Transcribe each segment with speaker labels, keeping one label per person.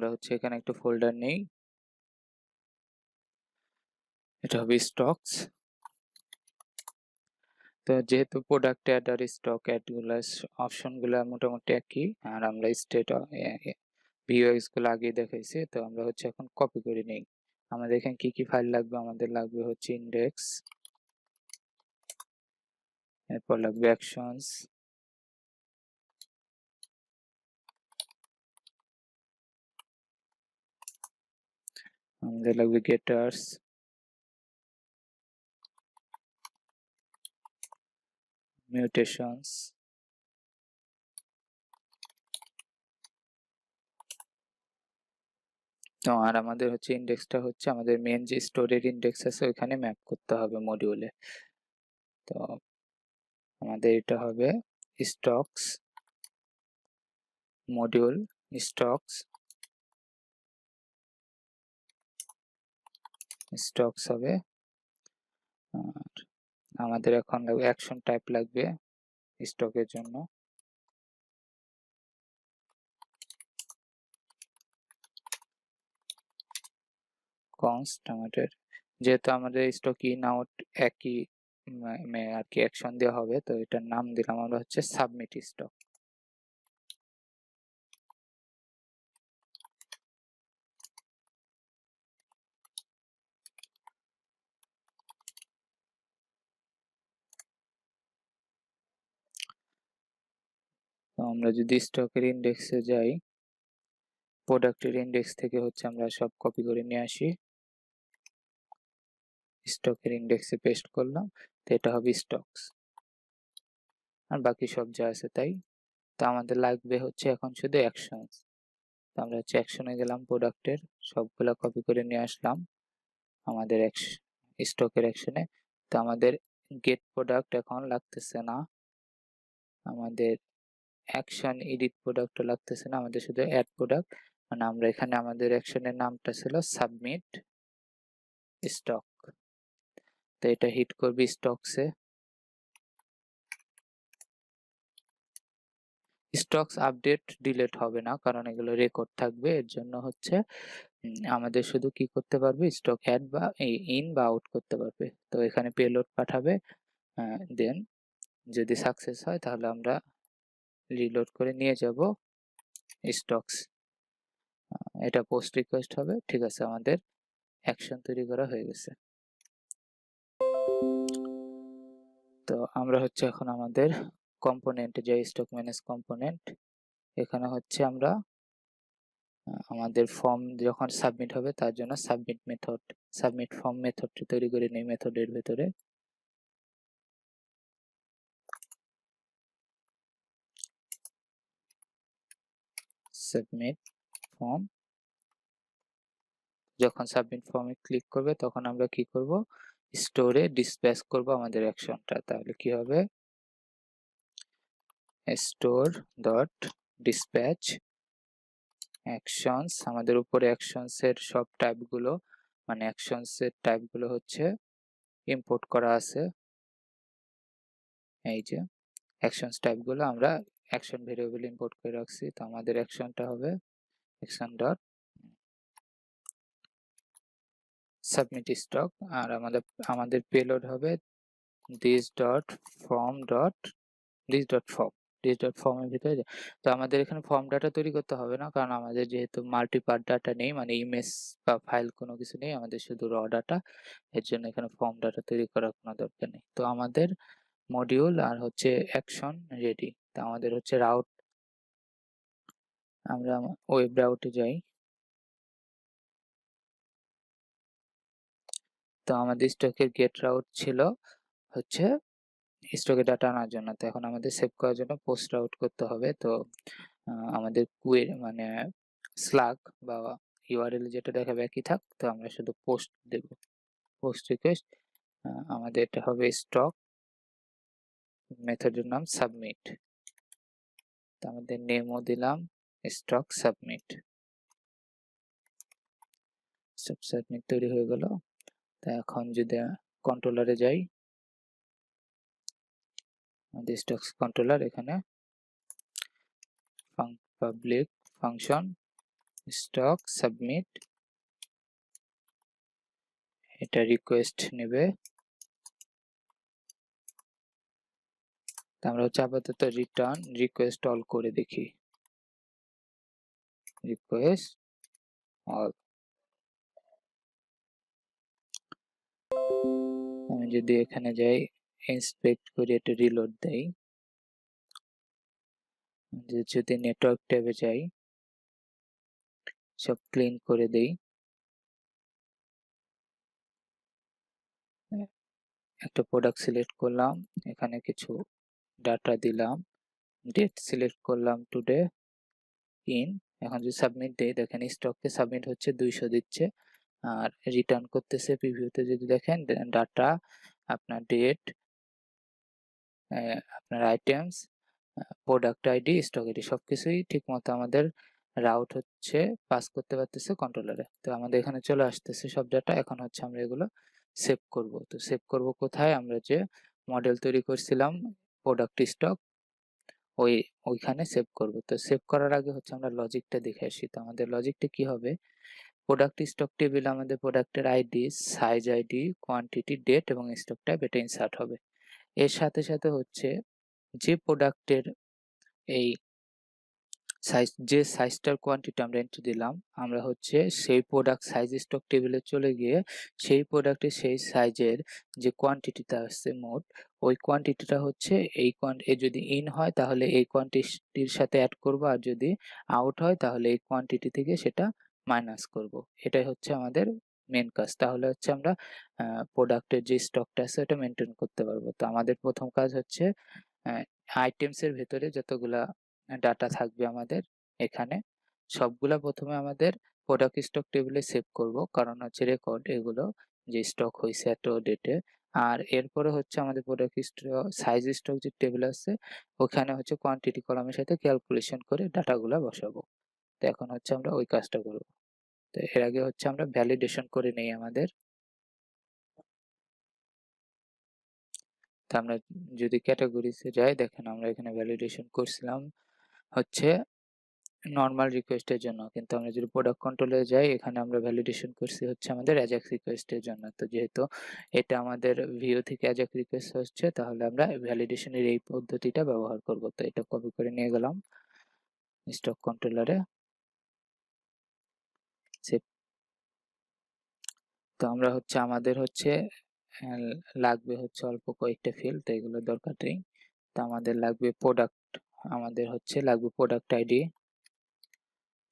Speaker 1: আমরা হচ্ছে এখানে একটা ফোল্ডার নেই, এটা হবে স্টকস। তো যেহেতু প্রোডাক্ট অ্যাড আর স্টক অ্যাড গুলা অপশন গুলা মোটামুটি একই, আর আমরা স্টেট ভিউএক্স গুলো আগে দেখাইছি, তো আমরা হচ্ছে এখন কপি করে নেই। আমাদের এখানে কি কি ফাইল লাগবে, আমাদের লাগবে হচ্ছে ইন্ডেক্স, এরপর লাগবে অ্যাকশনস, আমাদের লাগবে গেটার্স, মিউটেশনস, তো আর আমাদের হচ্ছে ইন্ডেক্সটা হচ্ছে আমাদের মেন যে স্টোরের ইন্ডেক্স আছে ওখানে ম্যাপ করতে হবে মডিউলে। তো আমাদের এটা হবে স্টকস মডিউল স্টকস, স্টকস হবে। আর আমাদের এখন লাগবে অ্যাকশন টাইপ লাগবে স্টকের জন্য, কনস্ট আমাদের যেহেতু আমাদের স্টক ইন আউট একই আর কি অ্যাকশন দেওয়া হবে, তো এটার নাম দিলাম আমরা হচ্ছে সাবমিট স্টক। তো আমরা যদি স্টকের ইন্ডেক্সে যাই, প্রোডাক্টের ইন্ডেক্স থেকে হচ্ছে আমরা সব কপি করে নিয়ে আসি, স্টকের ইন্ডেক্সে পেস্ট করলাম, তো এটা হবে স্টকস, আর বাকি সব যা আছে তাই। তো আমাদের লাগবে হচ্ছে এখন শুধু অ্যাকশনস, তো আমরা হচ্ছে অ্যাকশনে গেলাম, প্রোডাক্টের সবগুলা কপি করে নিয়ে আসলাম আমাদের স্টকের অ্যাকশনে। তো আমাদের গেট প্রোডাক্ট এখন লাগতেছে না, আমাদের অ্যাকশন এডিট প্রোডাক্টও লাগতেছে না, আমাদের শুধু অ্যাড প্রোডাক্ট, মানে আমরা এখানে আমাদের অ্যাকশনের নামটা ছিল সাবমিট স্টক। তো এটা হিট করবি স্টকসে, স্টকস আপডেট ডিলিট হবে না কারণ এগুলো রেকর্ড থাকবে, এর জন্য হচ্ছে আমাদের শুধু কি করতে পারবে, স্টক অ্যাড বা ইন বা আউট করতে পারবে। তো এখানে পেলোড পাঠাবে, দেন যদি সাকসেস হয় তাহলে আমরা রিলোড করে নিয়ে যাব স্টকস, এটা পোস্ট রিকোয়েস্ট হবে। ঠিক আছে, আমাদের অ্যাকশন তৈরি করা হয়ে গেছে। তো আমরা হচ্ছে এখন আমাদের কম্পোনেন্টে যাই, স্টক ম্যানেজ কম্পোনেন্ট, এখানে হচ্ছে আমরা আমাদের ফর্ম যখন সাবমিট হবে তার জন্য সাবমিট ফর্ম মেথডটি তৈরি করে নেই মেথডের ভেতরে। সাবমিট ফর্ম, যখন সাবমিট ফর্মে ক্লিক করবে তখন আমরা কি করব, স্টোরে ডিসপ্যাচ করব আমাদের অ্যাকশনটা। তাহলে কি হবে, স্টোর ডট ডিসপ্যাচ অ্যাকশনস, আমাদের উপরে অ্যাকশনস এর সব টাইপগুলো, মানে অ্যাকশনস এর টাইপগুলো হচ্ছে ইম্পোর্ট করা আছে, এই যে অ্যাকশনস টাইপগুলো আমরা অ্যাকশন ভেরিয়েবল ইম্পোর্ট করে রাখছি। তো আমাদের অ্যাকশনটা হবে অ্যাকশন ডট সাবমিট স্টক, আর আমাদের পেলোড হবে this dot form dot this dot form, this dot ফর্মের ভিতরে। তো আমাদের এখানে ফর্ম ডাটা তৈরি করতে হবে না কারণ আমাদের যেহেতু মাল্টিপার্ট ডাটা নেই, মানে ইমেজ বা ফাইল কোনো কিছু নেই, আমাদের শুধু র ডাটা, এর জন্য এখানে ফর্ম ডাটা তৈরি করার কোনো দরকার নেই। তো আমাদের মডিউল আর হচ্ছে অ্যাকশন রেডি। তো আমাদের হচ্ছে রাউট, আমরা ওয়েব রাউটে যাই, তো আমাদের স্টকের গেট রাউট ছিল হচ্ছে স্টকে ডাটা আনার জন্য, তো এখন আমাদের সেভ করার জন্য পোস্ট রাউট করতে হবে। তো আমাদের মানে স্লাগ বা ইউআরএল যেটা দেখাবে একই থাক, তো আমরা শুধু পোস্ট দেব, পোস্ট রিকোয়েস্ট, আমাদের এটা হবে স্টক, মেথডের নাম সাবমিট, তো আমাদের নেমও দিলাম স্টক সাবমিট, স্টক সাবমিট তৈরি হয়ে গেল। তো এখন যদি কন্ট্রোলারে যাই, আমাদের স্টক কন্ট্রোলার, এখানে পাবলিক ফাংশন স্টক সাবমিট, এটা রিকোয়েস্ট নেবে। আমরা হচ্ছে আপাতত রিটার্ন রিকোয়েস্ট অল করে দেখি, রিকোয়েস্ট অল। আমি যদি এখানে যাই ইন্সপেক্ট করি, এটা রিলোড দেই, যদি নেটওয়ার্ক ট্যাবে যাই সব ক্লিন করে দেই, একটা প্রোডাক্ট সিলেক্ট করলাম, এখানে কিছু ডাটা দিলাম, ডেট সিলেক্ট করলাম টুডে ইন। এখন যদি সাবমিট দেই দেখেন স্টককে সাবমিট হচ্ছে 200 দিচ্ছে, আর রিটার্ন করতেছে প্রিভিউতে যদি দেখেন ডাটা, আপনার ডেট, আপনার items, product ID, stock ID সবকিছুই ঠিক মতো আমাদের রাউট হচ্ছে পাস করতে পারতেছে কন্ট্রোলারে। তো আমাদের এখানে চলে আসতেছে সব ডাটা। এখন হচ্ছে আমরা এগুলো সেভ করব। তো সেভ করব কোথায়? আমরা যে মডেল তৈরি করছিলাম প্রোডাক্ট স্টক, ওইখানে সেভ করব। তো সেভ করার আগে হচ্ছে আমরা লজিকটা দেখে আসি। তো আমাদের লজিকটা কি হবে? প্রোডাক্ট স্টক টেবিল আমাদের প্রোডাক্টের ID, size ID, quantity, date এবং স্টক টাইপ এটা ইনসার্ট হবে। এর সাথে সাথে হচ্ছে যে প্রোডাক্টের এই যে সাইজটার কোয়ান্টিটি আমরা এন্ট্রি দিলাম, আমরা হচ্ছে সেই প্রোডাক্ট সাইজ স্টক টেবিলে চলে গিয়ে সেই প্রোডাক্টের সেই সাইজের যে কোয়ান্টিটিটা আসছে মোট, ওই কোয়ান্টিটিটা হচ্ছে এই যদি ইন হয় তাহলে এই কোয়ান্টিটির সাথে অ্যাড করব, আর যদি আউট হয় তাহলে এই কোয়ান্টিটি থেকে সেটা মাইনাস করব। এটাই হচ্ছে আমাদের মেন কাজ। তাহলে হচ্ছে আমরা প্রোডাক্টের যে স্টকটা আছে ওটা মেনটেন করতে পারবো। তো আমাদের প্রথম কাজ হচ্ছে আইটেমস এর ভেতরে যতগুলা ডাটা থাকবে আমাদের এখানে সবগুলা প্রথমে আমাদের প্রোডাক্ট স্টক টেবিলে সেভ করব, কারণ হচ্ছে রেকর্ড এগুলো যে স্টক হয়েছে এত ডেটে। আর এরপরে হচ্ছে আমাদের প্রোডাক্ট স্টক সাইজ স্টক যে টেবিল আছে ওখানে হচ্ছে কোয়ান্টিটি কলামের সাথে ক্যালকুলেশন করে ডাটাগুলা বসাবো। তো এখন হচ্ছে আমরা ওই কাজটা করব। তো এর আগে হচ্ছে আমরা ভ্যালিডেশন করে নেই আমাদের। তো আমরা যদি ক্যাটাগরিতে যাই দেখেন আমরা এখানে ভ্যালিডেশন করছিলাম হচ্ছে নরমাল রিকোয়েস্টের জন্য, কিন্তু আমরা যদি প্রোডাক্ট কন্ট্রোলে যাই এখানে আমরা ভ্যালিডেশন করছি হচ্ছে আমাদের অ্যাজাক্স রিকোয়েস্টের জন্য। তো যেহেতু এটা আমাদের ভিউ থেকে অ্যাজাক্স রিকোয়েস্ট হচ্ছে তাহলে আমরা ভ্যালিডেশনের এই পদ্ধতিটা ব্যবহার করব। তো এটা কপি করে নিয়ে গেলাম স্টক কন্ট্রোলারে, সেভ। তো আমরা হচ্ছে আমাদের হচ্ছে আহ, লাগবে হচ্ছে অল্প কয়েকটা ফিল্ড, তো এগুলো দরকার নেই। তো আমাদের লাগবে প্রোডাক্ট, আমাদের হচ্ছে লাগবে প্রোডাক্ট আইডি,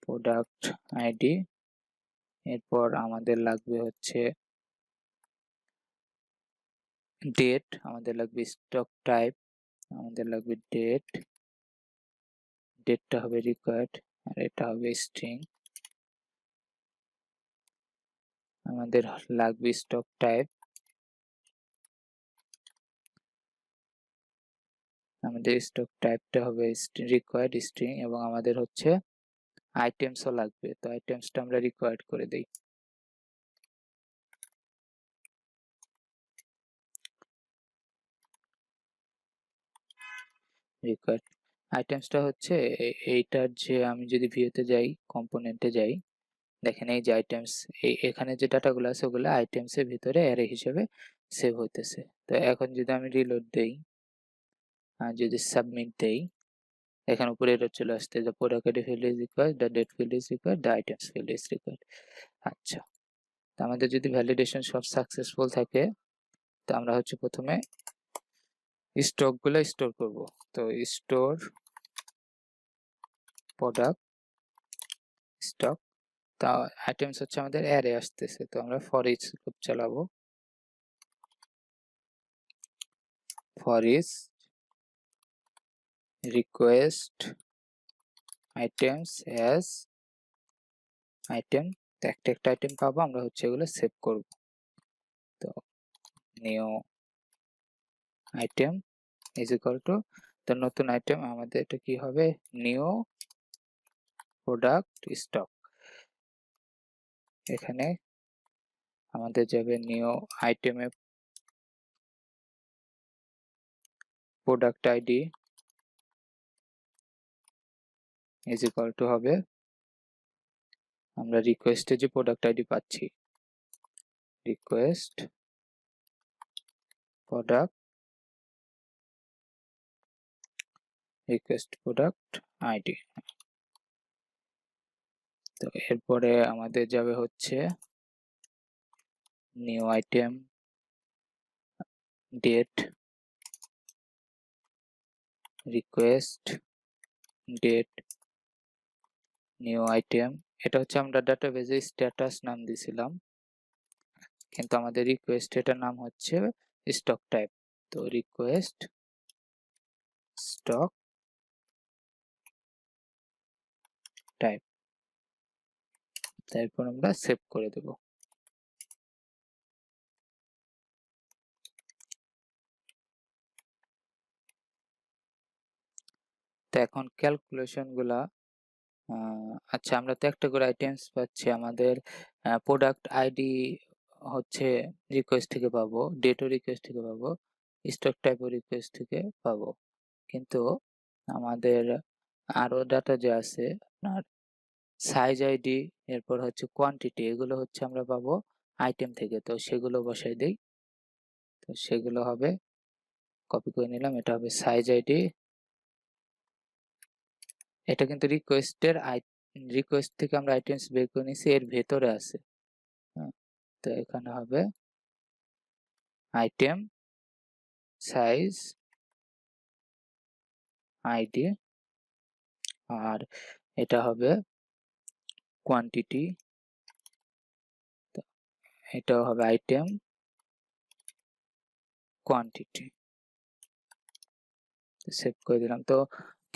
Speaker 1: প্রোডাক্ট আইডি, এরপর আমাদের লাগবে হচ্ছে ডেট, আমাদের লাগবে স্টক টাইপ, আমাদের লাগবে ডেট, ডেটটা হবে রিকোয়ার্ড, আর এটা হবে স্ট্রিং। আমাদের লাগবে স্টক টাইপ, আমাদের স্টক টাইপটা হবে রিকোয়ার্ড স্ট্রিং, এবং আমাদের হচ্ছে আইটেমসও লাগবে। তো আইটেমসটা আমরা রিকোয়ার্ড করে দেই, রিকোয়ার্ড। আইটেমসটা হচ্ছে এইটার যে আমি যদি ভিউতে যাই কম্পোনেন্টে যাই দেখেন এই যে আইটেমস, এখানে যে ডাটাগুলো আছে ওগুলো আইটেমস এর ভিতরে অ্যারে হিসেবে সেভ হইতেছে। তো এখন যদি আমি রিলোড দেই আর যদি সাবমিট দেই এখানে উপরে এটা চলে আসছে যে product ID field is required, the date field is required, the items field is required. আচ্ছা, তো আমাদের যদি ভ্যালিডেশন সব সাকসেসফুল থাকে তো আমরা হচ্ছে প্রথমে স্টক গুলো স্টোর করব। তো স্টোর প্রোডাক্ট স্টক, তা আইটেমস হচ্ছে আমাদের অ্যারে আসতেছে, তো আমরা ফর ইচ লুপ চালাবো, for each request items as item. একটা একটা আইটেম পাবো, আমরা হচ্ছে এগুলো সেভ করব। তো new item is equal two, তো নতুন আইটেম আমাদের এটা কি হবে, নিউ প্রোডাক্ট স্টক। এখানে আমাদের যাবে নিউ আইটেমে product ID is equal to হবে আমরা রিকোয়েস্টে যে প্রোডাক্ট আইডি পাচ্ছি, রিকোয়েস্ট প্রোডাক্ট আইডি। তো এরপরে আমাদের যাবে হচ্ছে new item, date, request date, new item. এটা হচ্ছে আমরা ডাটাবেজে স্ট্যাটাস নাম দিছিলাম, কিন্তু আমাদের রিকোয়েস্ট এটার নাম হচ্ছে স্টক টাইপ। তো রিকোয়েস্ট স্টক টাইপ, তারপর আমরা সেভ করে দেব। তো এখন ক্যালকুলেশন গুলা, আচ্ছা আমরা তো একটা করে আইটেমস পাচ্ছি, আমাদের প্রোডাক্ট আইডি হচ্ছে রিকোয়েস্ট থেকে পাবো, ডেটও রিকোয়েস্ট থেকে পাবো, স্টক টাইপও রিকোয়েস্ট থেকে পাবো, কিন্তু আমাদের আরো ডাটা যে আছে আপনার সাইজ আইডি, এরপর হচ্ছে কোয়ান্টিটি, এগুলো হচ্ছে আমরা পাবো আইটেম থেকে। তো সেগুলো বসাই দেই। তো সেগুলো হবে, কপি করে নিলাম, এটা হবে সাইজ আইডি। এটা কিন্তু রিকোয়েস্ট থেকে আমরা আইটেমস বের করে নিছি, এর ভেতরে আছে। তো এখানে হবে আইটেম সাইজ আইডি, আর এটা হবে কোয়ান্টিটি, এটাও হবে আইটেম কোয়ান্টিটি। সেভ করে দিলাম। তো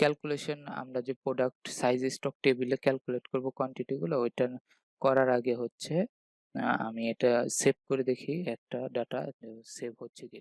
Speaker 1: ক্যালকুলেশন, আমরা যে প্রোডাক্ট সাইজ স্টক টেবিলে ক্যালকুলেট করব কোয়ান্টিটি গুলো, ওইটা করার আগে হচ্ছে আমি এটা সেভ করে দেখি একটা ডাটা সেভ হচ্ছে কি।